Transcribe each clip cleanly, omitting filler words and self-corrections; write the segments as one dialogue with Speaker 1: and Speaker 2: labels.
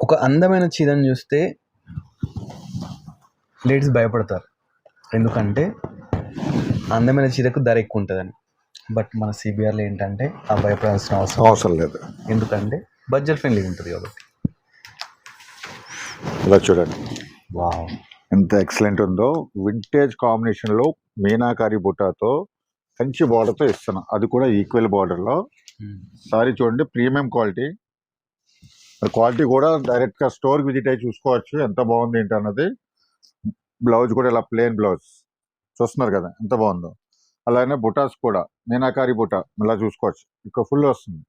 Speaker 1: ఒక అందమైన చీరను చూస్తే లేడీస్ భయపడతారు. ఎందుకంటే అందమైన చీరకు ధర ఎక్కువ ఉంటుందని. బట్ మన సిబిఆర్లో ఏంటంటే ఆ భయపడాల్సిన
Speaker 2: అవసరం లేదు.
Speaker 1: ఎందుకంటే బడ్జెట్ ఫ్రెండ్లీగా ఉంటుంది కాబట్టి.
Speaker 2: ఇలా చూడండి
Speaker 1: వావ్,
Speaker 2: ఎంత ఎక్సలెంట్ ఉందో. వింటేజ్ కాంబినేషన్లో మీనాకారి బుట్టాతో కంచి బార్డర్తో ఇస్తున్నా, అది కూడా ఈక్వల్ బార్డర్లో. సారీ చూడండి, ప్రీమియం క్వాలిటీ. క్వాలిటీ కూడా డైరెక్ట్గా స్టోర్ విజిట్ అయ్యి చూసుకోవచ్చు ఎంత బాగుంది ఏంటి అన్నది. బ్లౌజ్ కూడా ఇలా ప్లెయిన్ బ్లౌజ్ చూస్తున్నారు కదా ఎంత బాగుందో. అలానే బుటాస్ కూడా మీనాకారి బుటా ఇలా చూసుకోవచ్చు, ఇక్కడ ఫుల్ వస్తుంది.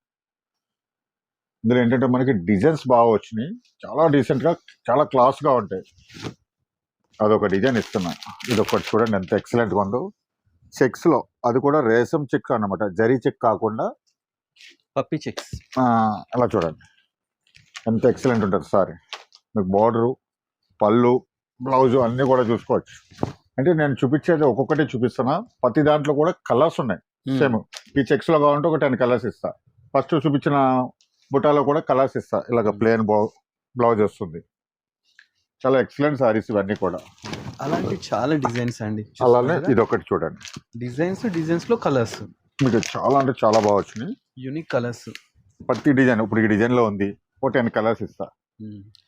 Speaker 2: ఇందులో ఏంటంటే మనకి డిజైన్స్ బాగా వచ్చినాయి, చాలా డీసెంట్గా చాలా క్లాస్గా ఉంటాయి. అదొక డిజైన్ ఇస్తున్నా, ఇది ఒకటి చూడండి ఎంత ఎక్సలెంట్గా ఉందో. చెక్స్లో అది కూడా రేసం చెక్స్ అన్నమాట, జరీ చెక్ కాకుండా
Speaker 1: పప్పీ చెక్స్.
Speaker 2: అలా చూడండి ఎంత ఎక్సలెంట్ ఉంటుంది. సారీ మీకు బార్డరు, పళ్ళు, బ్లౌజు అన్నీ కూడా చూసుకోవచ్చు. అంటే నేను చూపించేది ఒక్కొక్కటి చూపిస్తున్నా, ప్రతి దాంట్లో కూడా కలర్స్ ఉన్నాయి సేమ్. ఈ చెక్స్లో కావాలంటే ఒక 10 కలర్స్ ఇస్తా. ఫస్ట్ చూపించిన బుటాలో కూడా కలర్స్ ఇస్తా. ఇలాగ ప్లెయిన్ బ్లౌజ్ వస్తుంది. చాలా ఎక్సలెంట్ సారీస్ ఇవన్నీ కూడా.
Speaker 1: అలాంటి చాలా డిజైన్స్ అండి.
Speaker 2: అలానే ఇది ఒకటి చూడండి,
Speaker 1: డిజైన్స్ లో కలర్స్
Speaker 2: మీకు చాలా అంటే చాలా బాగా వచ్చినాయి,
Speaker 1: యూనిక్ కలర్స్.
Speaker 2: ప్రతి డిజైన్ ఇప్పుడు ఈ డిజైన్లో ఉంది, ఒక 10 కలర్స్ ఇస్తా.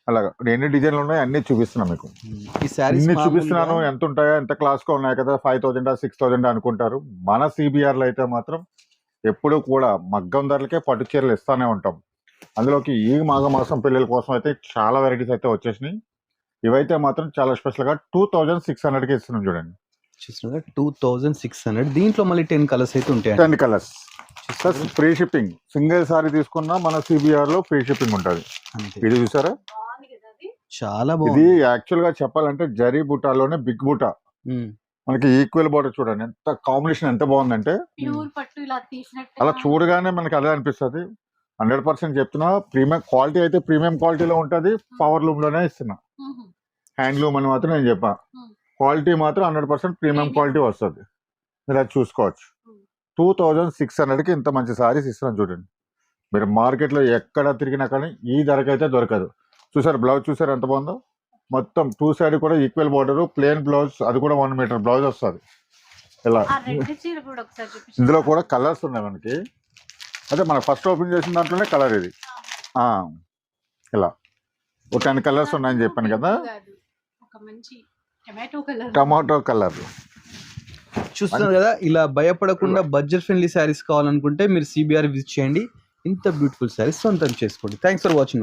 Speaker 2: అలాగా ఎన్ని డిజైన్లు ఉన్నాయి అన్ని చూపిస్తున్నా మీకు.
Speaker 1: ఈ సారీస్
Speaker 2: ఇన్ని చూపిస్తున్నాను, ఎంత ఉంటాయా, ఎంత క్లాస్గా ఉన్నాయి కదా, 5000 6000 అనుకుంటారు. మన సిబిఆర్లో అయితే మాత్రం ఎప్పుడు కూడా మగ్గం ధరలకే పట్టు చీరలు ఇస్తానే ఉంటాం. అందులోకి ఈ మాఘమాసం పిల్లల కోసం అయితే చాలా వెరైటీస్ అయితే వచ్చేసినాయి. ఇవైతే మాత్రం చాలా స్పెషల్గా 2600కి ఇస్తున్నాం చూడండి.
Speaker 1: 2600. దీంట్లో మళ్ళీ 10 కలర్స్ అయితే ఉంటాయి.
Speaker 2: 10 colours plus free shipping. Single sorry తీసుకున్నా మన సిబిఆర్లో ఫ్రీ షిప్పింగ్ ఉంటుంది. ఇది చూసారా
Speaker 1: చాలా
Speaker 2: ఇది
Speaker 1: బాగుంది.
Speaker 2: యాక్చువల్ గా చెప్పాలంటే జరీ బుటాలోనే బిగ్ బుటా. మనకి ఈక్వల్ బార్డర్ చూడండి ఎంత కాంబినేషన్ ఎంత బాగుందంటే, అలా చూడగానే మనకి అదే అనిపిస్తుంది. 100% చెప్తున్నా, ప్రీమియం క్వాలిటీ అయితే ప్రీమియం క్వాలిటీలో ఉంటుంది. పవర్ లూమ్ లోనే ఇస్తున్నా, హ్యాండ్లూమ్ అని మాత్రం నేను చెప్పా. క్వాలిటీ మాత్రం 100% ప్రీమియం క్వాలిటీ వస్తుంది. మీరు అది చూసుకోవచ్చు. 2600కి ఇంత మంచి సారీస్ ఇస్తున్నాను చూడండి. మీరు మార్కెట్లో ఎక్కడ తిరిగినా కానీ ఈ ధరకైతే దొరకదు. చూసారు బ్లౌజ్, చూసారు ఎంత బాగుందో. మొత్తం 2 సైడ్ కూడా ఈక్వల్ బార్డర్, ప్లెయిన్ బ్లౌజ్, అది కూడా 1 మీటర్ బ్లౌజ్ వస్తుంది. ఇలా ఇందులో కూడా కలర్స్ ఉన్నాయి మనకి. అదే మనం ఫస్ట్ ఓపెన్ చేసిన దాంట్లోనే కలర్ ఇది. ఇలా ఒక 10 కలర్స్ ఉన్నాయని చెప్పాను కదా. టమాటో కలర్
Speaker 1: చూస్తున్నారు కదా. ఇలా భయపడకుండా బడ్జెట్ ఫ్రెండ్లీ శారీస్ కావాలనుకుంటే మీరు సిబిఆర్ విజిట్ చేయండి. ఇంత బ్యూటిఫుల్ శారీస్ సొంతం చేసుకోండి. Thanks for watching.